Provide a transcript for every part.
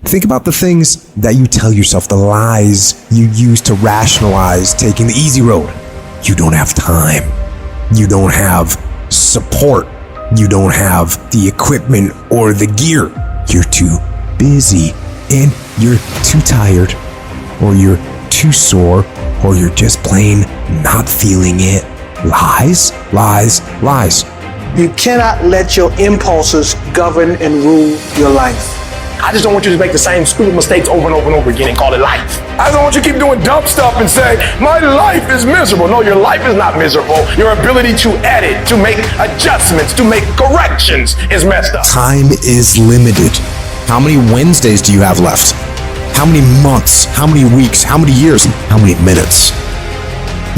Think about the things that you tell yourself, the lies you use to rationalize taking the easy road. You don't have time. You don't have support. You don't have the equipment or the gear. You're too busy, and you're too tired, or you're too sore, or you're just plain not feeling it. Lies, lies, lies. You cannot let your impulses govern and rule your life. I just don't want you to make the same stupid mistakes over and over and over again and call it life. I don't want you to keep doing dumb stuff and say, my life is miserable. No, your life is not miserable. Your ability to edit, to make adjustments, to make corrections is messed up. Time is limited. How many Wednesdays do you have left? How many months? How many weeks? How many years? How many minutes?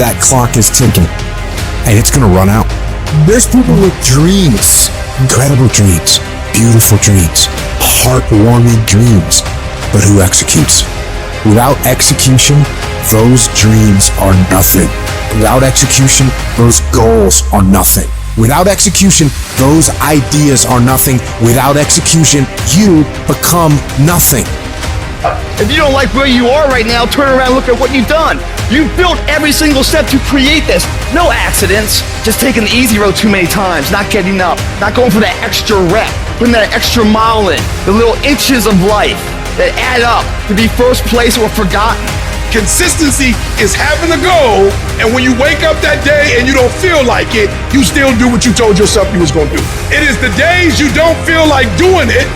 That clock is ticking, and it's gonna run out. There's people with dreams, incredible dreams, beautiful dreams, heartwarming dreams, but who executes? Without execution, those dreams are nothing. Without execution, those goals are nothing. Without execution, those ideas are nothing. Without execution, you become nothing. If you don't like where you are right now, turn around and look at what you've done. You've built every single step to create this. No accidents, just taking the easy road too many times, not getting up, not going for that extra rep, putting that extra mile in, the little inches of life that add up to be first place or forgotten. Consistency is having a goal, and when you wake up that day and you don't feel like it, you still do what you told yourself you was gonna do. It is the days you don't feel like doing it,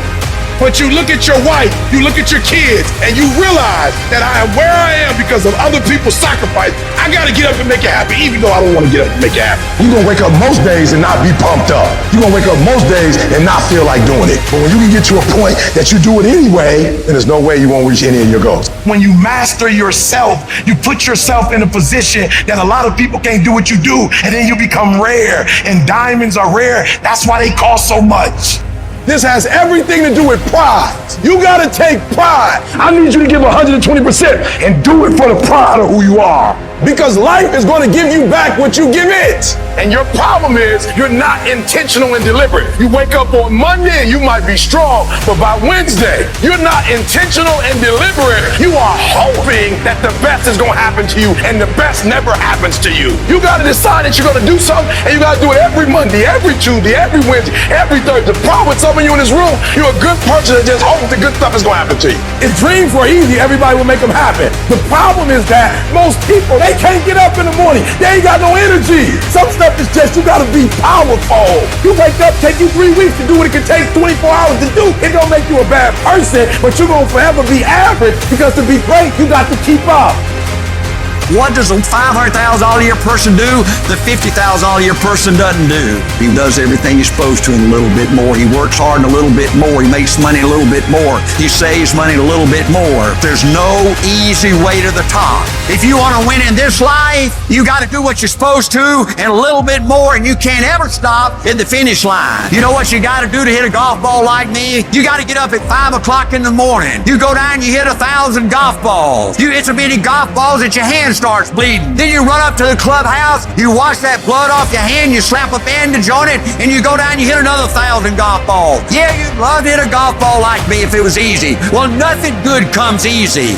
but you look at your wife, you look at your kids, and you realize that I am where I am because of other people's sacrifice. I gotta get up and make it happen, even though I don't wanna get up and make it happen. You're gonna wake up most days and not be pumped up. You're gonna wake up most days and not feel like doing it. But when you can get to a point that you do it anyway, then there's no way you won't reach any of your goals. When you master yourself, you put yourself in a position that a lot of people can't do what you do, and then you become rare, and diamonds are rare. That's why they cost so much. This has everything to do with pride. You gotta take pride. I need you to give 120% and do it for the pride of who you are. Because life is gonna give you back what you give it. And your problem is you're not intentional and deliberate. You wake up on Monday and you might be strong, but by Wednesday, you're not intentional and deliberate. You are hoping that the best is gonna happen to you, and the best never happens to you. You gotta decide that you're gonna do something, and you gotta do it every Monday, every Tuesday, every Wednesday, every Thursday. The problem with some of you in this room, you're a good person that just hopes the good stuff is gonna happen to you. If dreams were easy, everybody would make them happen. The problem is that most people, they can't get up in the morning. They ain't got no energy. Some stuff is just, you gotta be powerful. You wake up, take you 3 weeks to do what it can take 24 hours to do. It don't make you a bad person, but you're gonna forever be average, because to be great, you got to keep up. What does a $500,000 a year person do that $50,000 a year person doesn't do? He does everything he's supposed to and a little bit more. He works hard and a little bit more. He makes money a little bit more. He saves money a little bit more. There's no easy way to the top. If you want to win in this life, you got to do what you're supposed to and a little bit more, and you can't ever stop at the finish line. You know what you got to do to hit a golf ball like me? You got to get up at 5 o'clock in the morning. You go down and you hit 1,000 golf balls. You hit so many golf balls that your hands starts bleeding. Then you run up to the clubhouse, you wash that blood off your hand, you slap a bandage on it, and you go down and you hit another 1,000 golf balls. Yeah, you'd love to hit a golf ball like me if it was easy. Well, nothing good comes easy.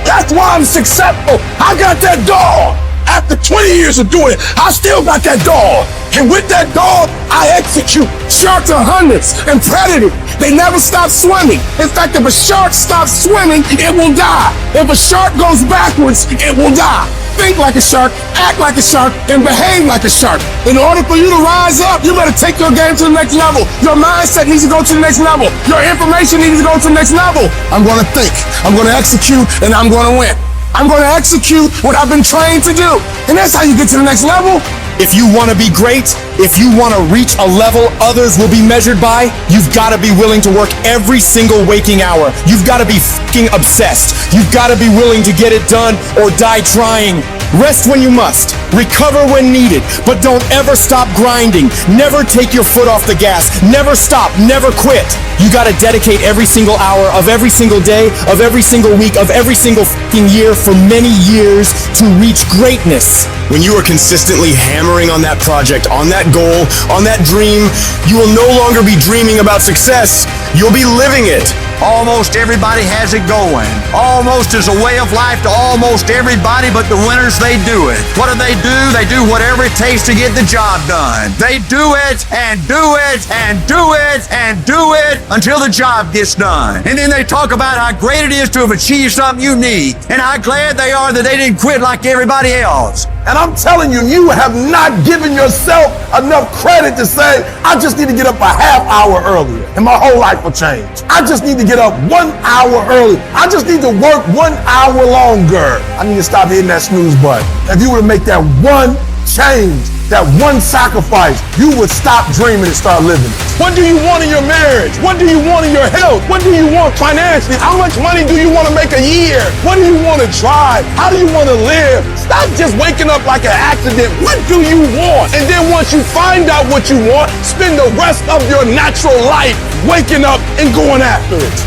That's why I'm successful. I got that dog. After 20 years of doing it, I still got that dog. And with that dog, I execute. Sharks are hunters and predators. They never stop swimming. In fact, if a shark stops swimming, it will die. If a shark goes backwards, it will die. Think like a shark, act like a shark, and behave like a shark. In order for you to rise up, you better take your game to the next level. Your mindset needs to go to the next level. Your information needs to go to the next level. I'm gonna think, I'm gonna execute, and I'm gonna win. I'm gonna execute what I've been trained to do. And that's how you get to the next level. If you want to be great, if you want to reach a level others will be measured by, you've got to be willing to work every single waking hour. You've got to be fucking obsessed. You've got to be willing to get it done or die trying. Rest when you must, recover when needed, but don't ever stop grinding. Never take your foot off the gas. Never stop, never quit. You got to dedicate every single hour of every single day, of every single week, of every single fucking year for many years to reach greatness. When you are consistently hammering on that project, on that goal, on that dream, you will no longer be dreaming about success. You'll be living it. Almost everybody has it going. Almost is a way of life to almost everybody, but the winners, they do it. What do? They do whatever it takes to get the job done. They do it and do it and do it and do it until the job gets done. And then they talk about how great it is to have achieved something unique and how glad they are that they didn't quit like everybody else. And I'm telling you, you have not given yourself enough credit to say, I just need to get up a half hour earlier and my whole life will change. I just need to get up 1 hour early. I just need to work 1 hour longer. I need to stop hitting that snooze button. If you were to make that one change, that one sacrifice, you would stop dreaming and start living it. What do you want in your marriage? What do you want in your health? What do you want financially? How much money do you want to make a year? What do you want to drive? How do you want to live? Stop just waking up like an accident. What do you want? And then once you find out what you want, spend the rest of your natural life waking up and going after it.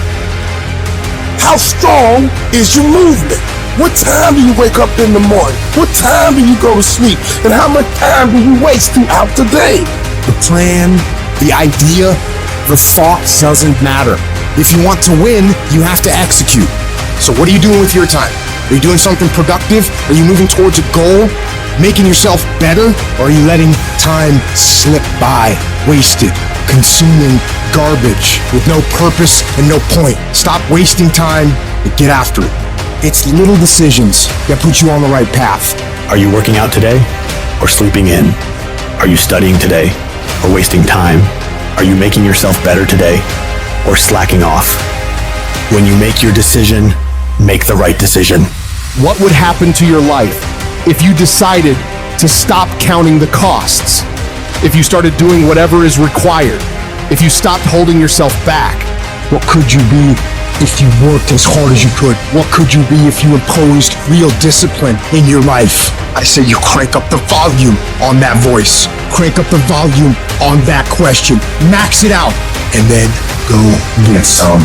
How strong is your movement? What time do you wake up in the morning? What time do you go to sleep? And how much time do you waste throughout the day? The plan, the idea, the thought doesn't matter. If you want to win, you have to execute. So what are you doing with your time? Are you doing something productive? Are you moving towards a goal? Making yourself better? Or are you letting time slip by, wasted, consuming garbage with no purpose and no point? Stop wasting time and get after it. It's little decisions that put you on the right path. Are you working out today or sleeping in? Are you studying today or wasting time? Are you making yourself better today or slacking off? When you make your decision, make the right decision. What would happen to your life if you decided to stop counting the costs? If you started doing whatever is required? If you stopped holding yourself back? What could you be if you worked as hard as you could? What could you be if you imposed real discipline in your life? I say you crank up the volume on that voice. Crank up the volume on that question. Max it out. And then go get some.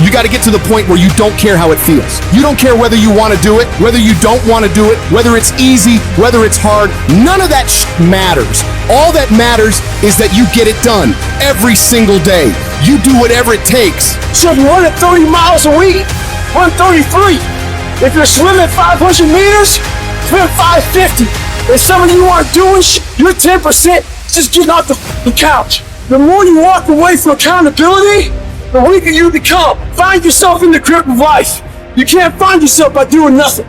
You got to get to the point where you don't care how it feels. You don't care whether you want to do it, whether you don't want to do it, whether it's easy, whether it's hard. None of that matters. All that matters is that you get it done every single day. You do whatever it takes. So if you run at 30 miles a week, run 33. If you're swimming 500 meters, swim 550. If some of you aren't doing you're 10% just getting off the couch. The more you walk away from accountability, the weaker you become. Find yourself in the grip of life. You can't find yourself by doing nothing.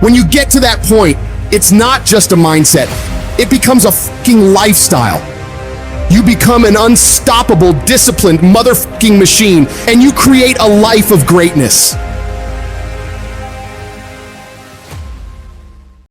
When you get to that point, it's not just a mindset. It becomes a fucking lifestyle. You become an unstoppable, disciplined motherfucking machine, and you create a life of greatness.